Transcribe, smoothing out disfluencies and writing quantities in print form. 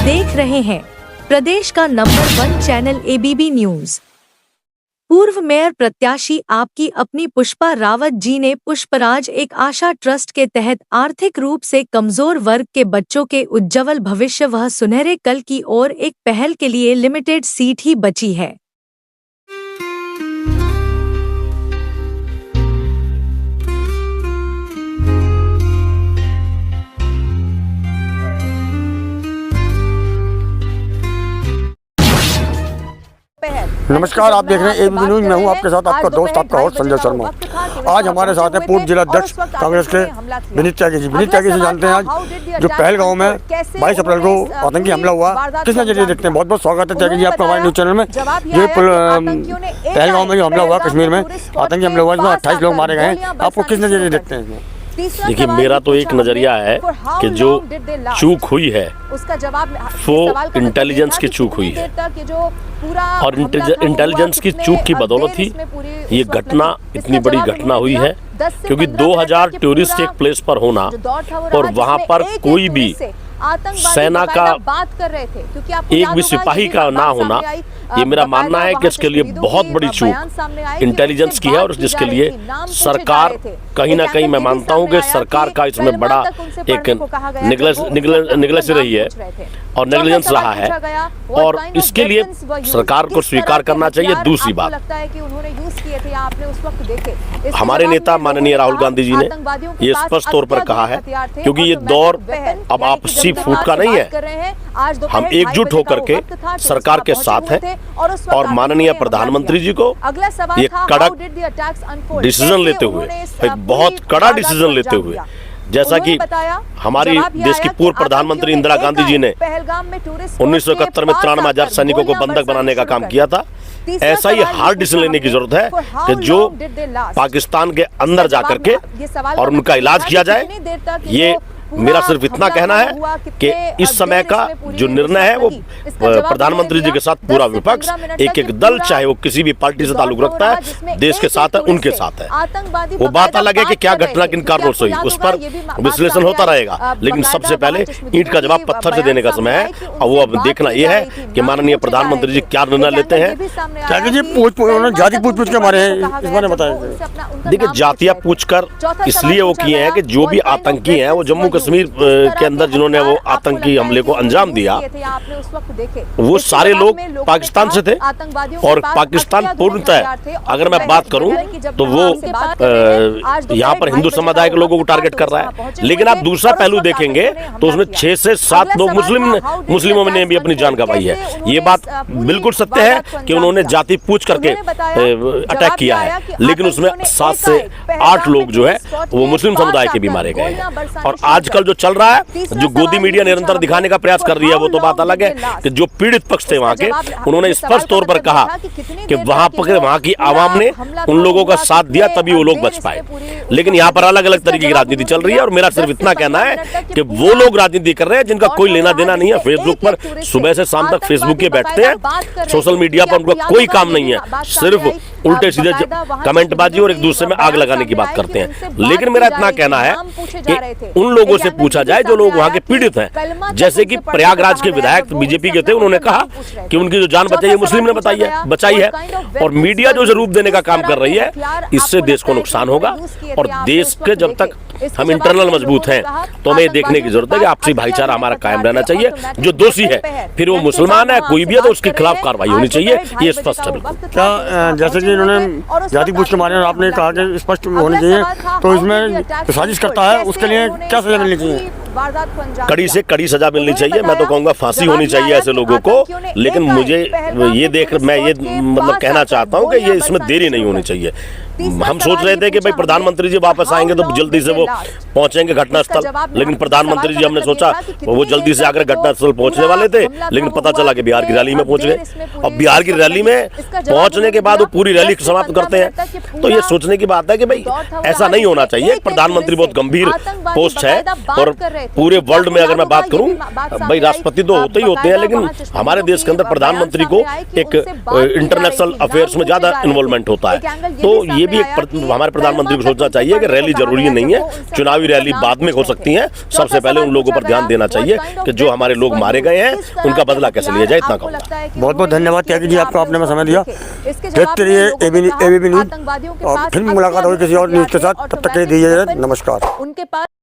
देख रहे हैं प्रदेश का नंबर 1 चैनल ABB न्यूज। पूर्व मेयर प्रत्याशी आपकी अपनी पुष्पा रावत जी ने पुष्पराज एक आशा ट्रस्ट के तहत आर्थिक रूप से कमजोर वर्ग के बच्चों के उज्ज्वल भविष्य व सुनहरे कल की ओर एक पहल के लिए लिमिटेड सीट ही बची है। नमस्कार, आप देख रहे हैं ABB न्यूज। मैं हूं आपके साथ आपका दोस्त, आपका होस्ट संजय शर्मा। आज हमारे साथ है पूर्व जिला अध्यक्ष कांग्रेस के विनीत त्यागी जी। विनीत त्यागी से जानते हैं आज जो पहलगांव में 22 अप्रैल को आतंकी हमला हुआ, किस नजरिए देखते हैं। बहुत बहुत स्वागत है त्यागी जी आपका हमारे न्यूज चैनल में। ये पहलगांव में जो हमला हुआ, कश्मीर में आतंकी हमला हुआ, इसमें 28 लोग मारे गए हैं, आपको किस नजरिए देखते हैं। देखिए, मेरा तो एक नजरिया है कि जो चूक हुई है वो इंटेलिजेंस की चूक हुई है, और इंटेलिजेंस की चूक की बदौलत ही ये घटना, इतनी बड़ी घटना हुई है। क्योंकि 2000 टूरिस्ट एक प्लेस पर होना और वहां पर कोई भी सेना का एक भी सिपाही का ना होना, ये मेरा मानना है कि इसके लिए बहुत बड़ी चूक इंटेलिजेंस की है, और जिसके लिए सरकार कहीं ना कहीं, मैं मानता हूं कि सरकार का इसमें बड़ा एक निगलेंस रही है और नेग्लिजेंस रहा है, और इसके लिए सरकार को स्वीकार करना चाहिए। दूसरी बात, हमारे नेता माननीय राहुल गांधी जी ने ये स्पष्ट तौर पर कहा है, क्योंकि ये दौर अब आपसी फूट का नहीं है, हम एकजुट होकर के सरकार के साथ हैं, और माननीय प्रधानमंत्री जी को ये कड़क डिसीजन लेते हुए, एक बहुत कड़ा डिसीजन लेते हुए, जैसा कि हमारी देश की पूर्व प्रधानमंत्री इंदिरा गांधी जी ने 1971 में 93,000 सैनिकों को बंधक बनाने का काम किया था, ऐसा ही हार्ड डिसीजन लेने की जरूरत है कि जो पाकिस्तान के अंदर जाकर के और उनका इलाज किया जाए। ये मेरा सिर्फ इतना कहना है कि इस समय का जो निर्णय है वो प्रधानमंत्री जी के साथ पूरा विपक्ष, एक एक दल, चाहे वो किसी भी पार्टी से ताल्लुक रखता है, देश के साथ है, उनके साथ है। वो बात अलग है कि क्या घटना किन कारणों से हुई, उस पर विश्लेषण होता रहेगा, लेकिन सबसे पहले ईंट का जवाब पत्थर से देने का समय है, और वो अब देखना यह है कि माननीय प्रधानमंत्री जी क्या निर्णय लेते हैं। जाति पूछ के मारे हैं, इस बारे में बताएं। देखिए, जातियां पूछकर इसलिए वो किए हैं कि जो भी आतंकी हैं वो जम्मू कश्मीर के अंदर जिन्होंने वो आतंकी हमले को अंजाम दिया, वो सारे लोग पाकिस्तान से थे, और पाकिस्तान पूर्णतः, अगर मैं बात करूं तो वो यहाँ पर हिंदू समुदाय के लोगों को टारगेट कर रहा है। लेकिन आप दूसरा पहलू देखेंगे तो उसमें 6 से 7 लोग मुस्लिमों ने भी अपनी जान गंवाई है। ये बात बिल्कुल सत्य है कि उन्होंने जाति पूछ करके अटैक किया है, लेकिन उसमें 7 से 8 लोग जो है वो मुस्लिम समुदाय के भी मारे गए हैं। और आजकल जो चल रहा है, जो गोदी मीडिया निरंतर दिखाने का प्रयास कर रही है, वो तो बात अलग है कि जो पीड़ित पक्ष थे वहां के, उन्होंने स्पष्ट तौर पर कहा कि वहां की आवाम ने उन लोगों का साथ दिया, तभी वो लोग बच पाए। लेकिन यहाँ पर अलग अलग तरीके की राजनीति चल रही है, और मेरा सिर्फ इतना कहना है कि वो लोग राजनीति कर रहे हैं जिनका कोई लेना देना नहीं है। फेसबुक पर सुबह से शाम तक फेसबुक के बैठते हैं, सोशल मीडिया पर उनका कोई काम नहीं है, सिर्फ उल्टे सीधे कमेंटबाजी और एक दूसरे में आग लगाने की बात करते हैं। लेकिन मेरा इतना कहना है कि उन लोगों से पूछा जाए जो लोग वहां के पीड़ित हैं, जैसे कि प्रयागराज के विधायक बीजेपी के थे, उन्होंने कहा कि उनकी जो जान बचाई है मुस्लिम ने बचाई है, और मीडिया जो रूप देने का काम कर रही है, इससे देश को नुकसान होगा। और देश के जब तक हम इंटरनल मजबूत हैं तो हमें देखने की जरूरत है कि आपसी भाईचारा हमारा कायम रहना चाहिए। जो दोषी है, फिर वो मुसलमान है कोई भी है, तो उसके खिलाफ कार्रवाई होनी चाहिए, ये स्पष्ट है। बिल्कुल, क्या जैसे कि इन्होंने जाति पूछ के मारे, आपने कहा कि स्पष्ट होनी चाहिए, तो इसमें साजिश करता है, उसके लिए क्या सजा मिलनी चाहिए। कड़ी से कड़ी सजा मिलनी चाहिए। मैं तो कहूँगा फांसी होनी चाहिए ऐसे लोगों को। लेकिन मुझे ये देख, मैं ये मतलब कहना चाहता हूँ कि ये इसमें देरी नहीं होनी चाहिए। हम सोच रहे थे कि भाई प्रधानमंत्री जी वापस आएंगे तो जल्दी से वो पहुंचेंगे घटनास्थल, लेकिन प्रधानमंत्री जी हमने सोचा वो जल्दी से आकर घटनास्थल पहुंचने वाले थे, लेकिन पता चला कि बिहार की रैली में पहुंच गए। और बिहार की रैली में पहुंचने के बाद वो पूरी रैली समाप्त करते हैं। तो ये सोचने की बात है कि भाई ऐसा नहीं होना चाहिए। प्रधानमंत्री बहुत गंभीर पोस्ट है, और पूरे वर्ल्ड में अगर मैं बात करूं, भाई राष्ट्रपति तो होते ही होते हैं, लेकिन हमारे देश के अंदर प्रधानमंत्री को एक इंटरनेशनल अफेयर्स में ज्यादा इन्वॉल्वमेंट होता है। तो ये भी हमारे प्रधानमंत्री को सोचना चाहिए कि रैली जरूरी नहीं है, चुनावी रैली बाद में हो सकती है। सबसे पहले उन लोगों पर ध्यान देना चाहिए कि जो हमारे लोग मारे गए हैं उनका बदला कैसे लिया जाए, इतना कहूँगा। बहुत बहुत धन्यवाद त्यागी जी, आपको आपने समय दिया। देखते रहिए एबीपी न्यूज और फिर मुलाकात होगी किसी और न्यूज के साथ। तब तक के लिए दीजिए नमस्कार।